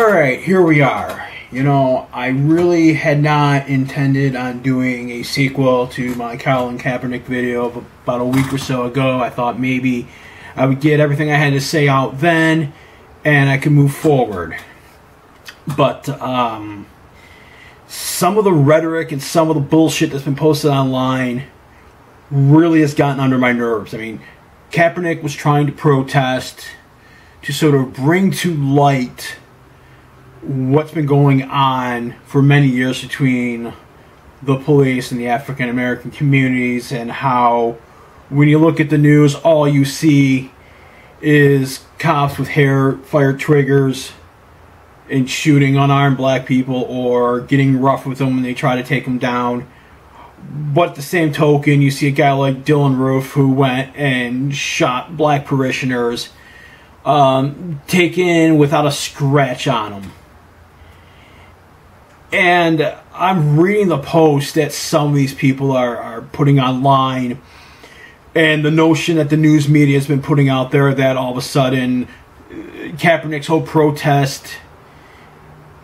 Alright, here we are. You know, I really had not intended on doing a sequel to my Colin Kaepernick video of about a week or so ago. I thought maybe I would get everything I had to say out then, and I could move forward. But, some of the rhetoric and some of the bullshit that's been posted online really has gotten under my nerves. I mean, Kaepernick was trying to protest to sort of bring to light what's been going on for many years between the police and the African American communities, and how when you look at the news, all you see is cops with hair-fired triggers and shooting unarmed black people or getting rough with them when they try to take them down. But at the same token, you see a guy like Dylan Roof who went and shot black parishioners, taken without a scratch on them. And I'm reading the post that some of these people are putting online, and the notion that the news media has been putting out there that all of a sudden Kaepernick's whole protest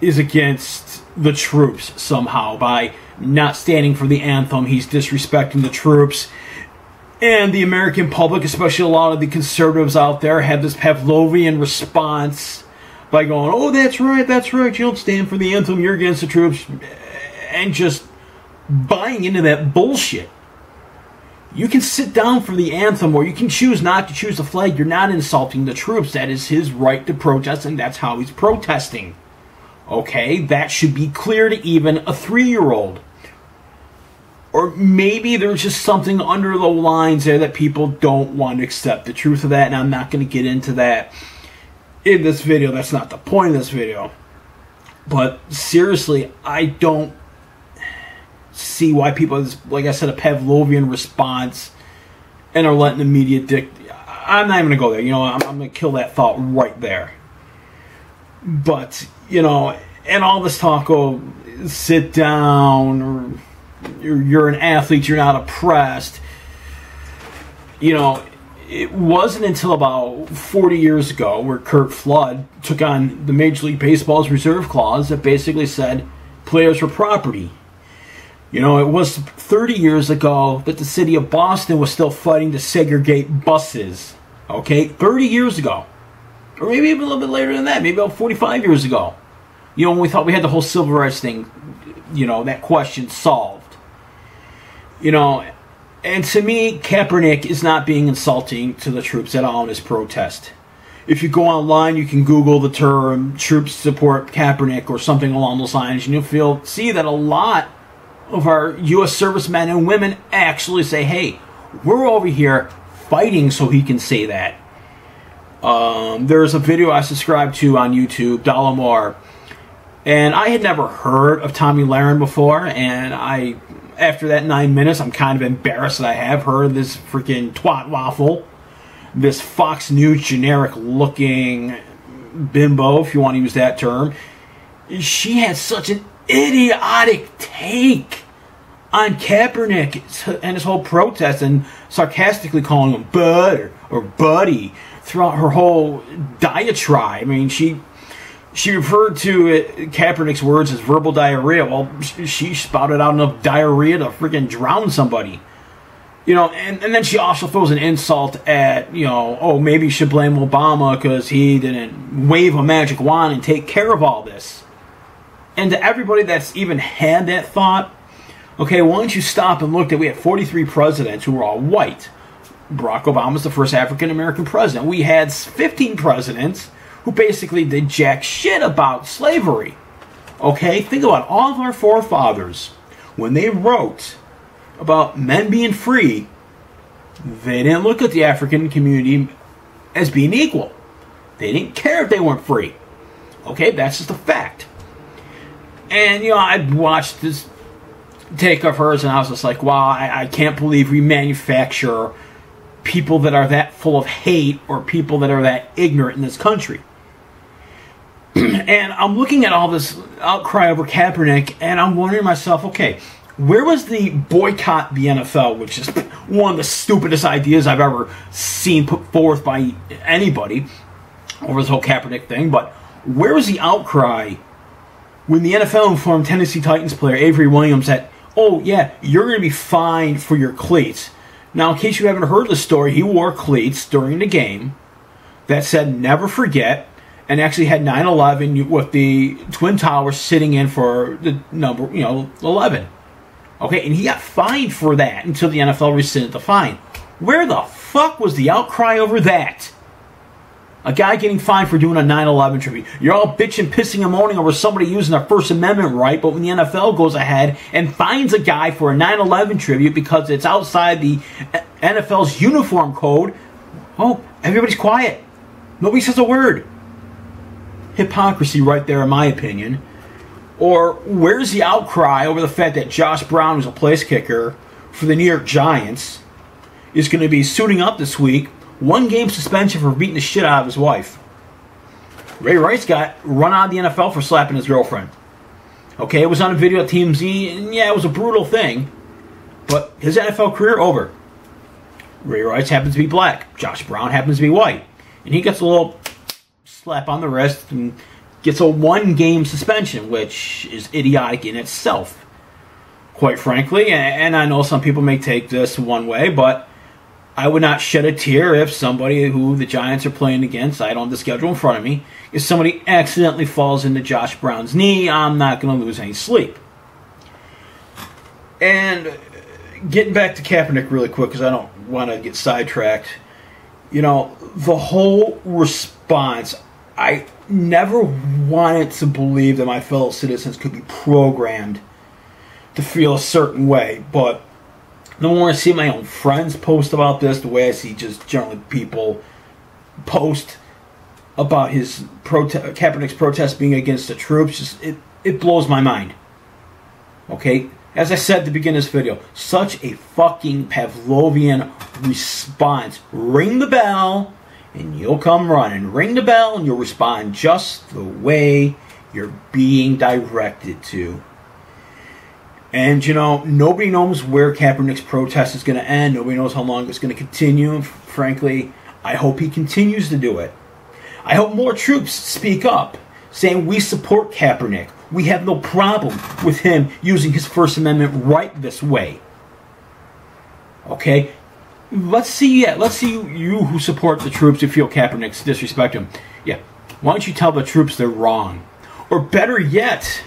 is against the troops somehow. By not standing for the anthem, he's disrespecting the troops. And the American public, especially a lot of the conservatives out there, have this Pavlovian response by going, oh, that's right, you don't stand for the anthem, you're against the troops, and just buying into that bullshit. You can sit down for the anthem, or you can choose not to choose the flag. You're not insulting the troops. That is his right to protest, and that's how he's protesting. Okay, that should be clear to even a 3-year-old. Or maybe there's just something under the lines there that people don't want to accept the truth of that, and I'm not going to get into that in this video. That's not the point of this video. But seriously, I don't see why people, like I said, a Pavlovian response and are letting the media I'm not even going to go there. You know, I'm going to kill that thought right there. But, you know, and all this talk, oh, sit down, or you're an athlete, you're not oppressed. You know, it wasn't until about 40 years ago where Curt Flood took on the Major League Baseball's reserve clause that basically said players were property. You know, it was 30 years ago that the city of Boston was still fighting to segregate buses. Okay, 30 years ago. Or maybe even a little bit later than that, maybe about 45 years ago. You know, when we thought we had the whole civil rights thing, you know, that question solved. You know, and to me, Kaepernick is not being insulting to the troops at all in his protest. If you go online, you can Google the term "troops support Kaepernick" or something along those lines, and you'll see that a lot of our U.S. servicemen and women actually say, hey, we're over here fighting so he can say that. There's a video I subscribed to on YouTube, Dollamore, and I had never heard of Tommy Lahren before, and after that 9 minutes, I'm kind of embarrassed that I have heard of this freaking twat waffle, this Fox News generic-looking bimbo, if you want to use that term. She had such an idiotic take on Kaepernick and his whole protest, and sarcastically calling him bud or buddy throughout her whole diatribe. I mean, she referred to Kaepernick's words as verbal diarrhea. Well, she spouted out enough diarrhea to freaking drown somebody. You know, and then she also throws an insult at, you know, oh, maybe you should blame Obama because he didn't wave a magic wand and take care of all this. And to everybody that's even had that thought, okay, why don't you stop and look that we had 43 presidents who were all white. Barack Obama's the first African-American president. We had 15 presidents who basically did jack shit about slavery. Okay, think about all of our forefathers. When they wrote about men being free, they didn't look at the African community as being equal. They didn't care if they weren't free. Okay, that's just a fact. And, you know, I watched this take of hers, and I was just like, wow, I can't believe we manufacture people that are that full of hate or people that are that ignorant in this country. And I'm looking at all this outcry over Kaepernick, and I'm wondering to myself, okay, where was the boycott the NFL, which is one of the stupidest ideas I've ever seen put forth by anybody over this whole Kaepernick thing, but Where was the outcry when the NFL informed Tennessee Titans player Avery Williams that, oh yeah, you're going to be fined for your cleats? Now, in case you haven't heard the story, he wore cleats during the game that said never forget, and actually had 9/11 with the Twin Towers sitting in for the number, 11. Okay, and he got fined for that until the NFL rescinded the fine. Where the fuck was the outcry over that? A guy getting fined for doing a 9/11 tribute. You're all bitching, pissing, and moaning over somebody using their First Amendment right, but when the NFL goes ahead and fines a guy for a 9/11 tribute because it's outside the NFL's uniform code, oh, everybody's quiet. Nobody says a word. Hypocrisy right there, in my opinion. Or where's the outcry over the fact that Josh Brown, who's a place kicker for the New York Giants, is going to be suiting up this week? 1-game suspension for beating the shit out of his wife. Ray Rice got run out of the NFL for slapping his girlfriend. Okay, it was on a video at TMZ, and yeah, it was a brutal thing. But his NFL career over. Ray Rice happens to be black. Josh Brown happens to be white. And he gets a little slap on the wrist and gets a 1-game suspension, which is idiotic in itself, quite frankly. And I know some people may take this one way, but I would not shed a tear if somebody who the Giants are playing against, I don't have the schedule in front of me, if somebody accidentally falls into Josh Brown's knee, I'm not going to lose any sleep. And getting back to Kaepernick really quick, because I don't want to get sidetracked. The whole response, I never wanted to believe that my fellow citizens could be programmed to feel a certain way, but the more I see my own friends post about this, the way I see just generally people post about his Kaepernick's protest being against the troops, it blows my mind. Okay? As I said at the beginning of this video, such a fucking Pavlovian response. Ring the bell, and you'll come running. Ring the bell, and you'll respond just the way you're being directed to. And, nobody knows where Kaepernick's protest is going to end. Nobody knows how long it's going to continue. Frankly, I hope he continues to do it. I hope more troops speak up, saying we support Kaepernick. We have no problem with him using his First Amendment right this way. Okay? Let's see you who support the troops who feel Kaepernick's disrespect him. Yeah, why don't you tell the troops they're wrong? Or better yet,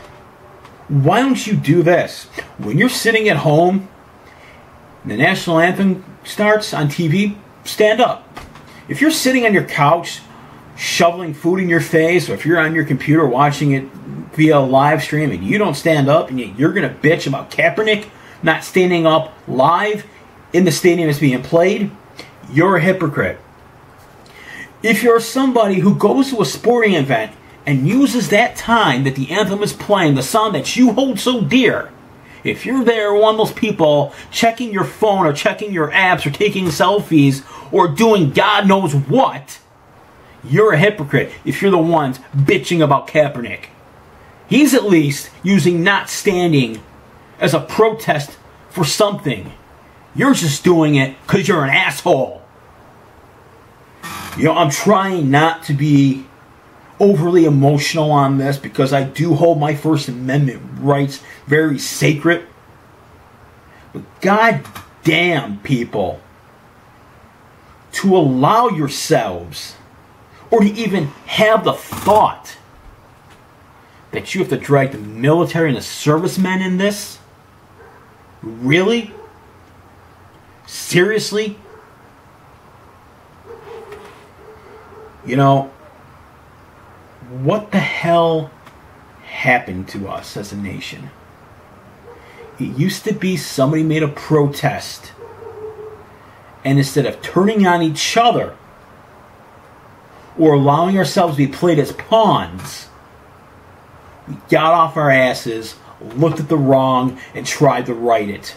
why don't you do this? When you're sitting at home, the national anthem starts on TV, stand up. If you're sitting on your couch, shoveling food in your face, or if you're on your computer watching it via live stream and you don't stand up and you're going to bitch about Kaepernick not standing up live in the stadium as being played, you're a hypocrite. If you're somebody who goes to a sporting event and uses that time that the anthem is playing, the song that you hold so dear, if you're there, one of those people checking your phone or checking your apps or taking selfies or doing God knows what, you're a hypocrite if you're the ones bitching about Kaepernick. He's at least using not standing as a protest for something. You're just doing it because you're an asshole. I'm trying not to be overly emotional on this because I do hold my First Amendment rights very sacred. But god damn, people, to allow yourselves or to even have the thought that you have to drag the military and the servicemen in this? Really? Seriously? What the hell happened to us as a nation? It used to be somebody made a protest, and instead of turning on each other or allowing ourselves to be played as pawns, we got off our asses, looked at the wrong, and tried to right it.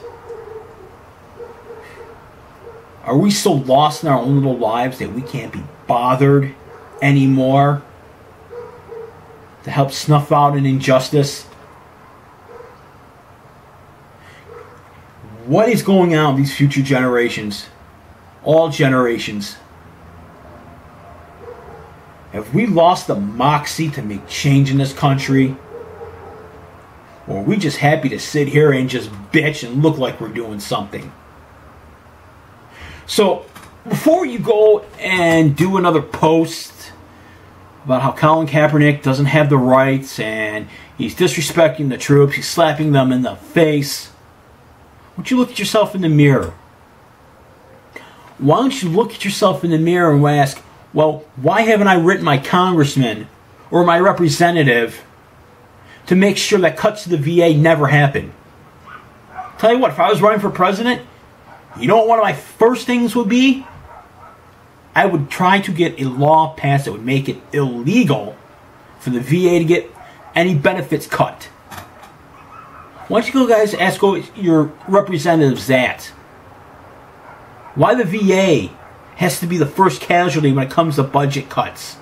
Are we so lost in our own little lives that we can't be bothered anymore to help snuff out an injustice? What is going on with these future generations? All generations. Have we lost the moxie to make change in this country? Or are we just happy to sit here and just bitch and look like we're doing something? So, before you go and do another post about how Colin Kaepernick doesn't have the rights and he's disrespecting the troops, he's slapping them in the face, why don't you look at yourself in the mirror? Why don't you look at yourself in the mirror and ask, well, why haven't I written my congressman or my representative to make sure that cuts to the VA never happen? Tell you what, if I was running for president, you know what one of my first things would be? I would try to get a law passed that would make it illegal for the VA to get any benefits cut. Why don't you go, guys, ask your representatives that? Why the VA has to be the first casualty when it comes to budget cuts?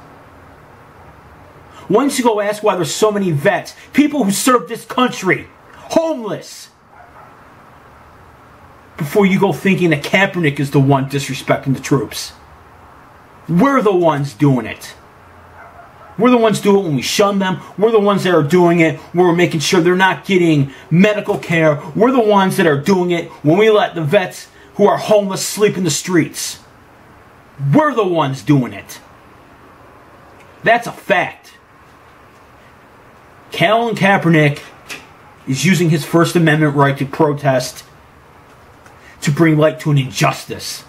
Why don't you go ask why there's so many vets, people who served this country, homeless, before you go thinking that Kaepernick is the one disrespecting the troops? We're the ones doing it. We're the ones doing it when we shun them. We're the ones that are doing it when we're making sure they're not getting medical care. We're the ones that are doing it when we let the vets who are homeless sleep in the streets. We're the ones doing it. That's a fact. Colin Kaepernick is using his First Amendment right to protest to bring light to an injustice.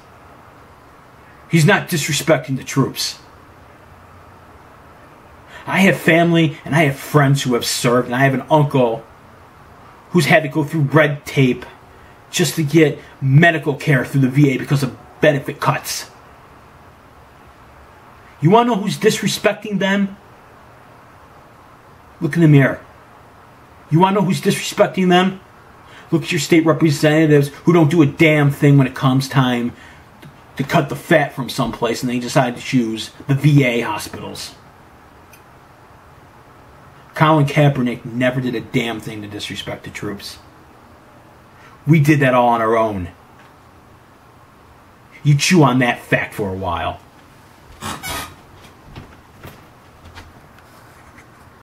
He's not disrespecting the troops. I have family and I have friends who have served, and I have an uncle who's had to go through red tape just to get medical care through the VA because of benefit cuts. You want to know who's disrespecting them? Look in the mirror. You want to know who's disrespecting them? Look at your state representatives who don't do a damn thing when it comes time to cut the fat from someplace, and they decide to choose the VA hospitals. Colin Kaepernick never did a damn thing to disrespect the troops. We did that all on our own. You chew on that fact for a while.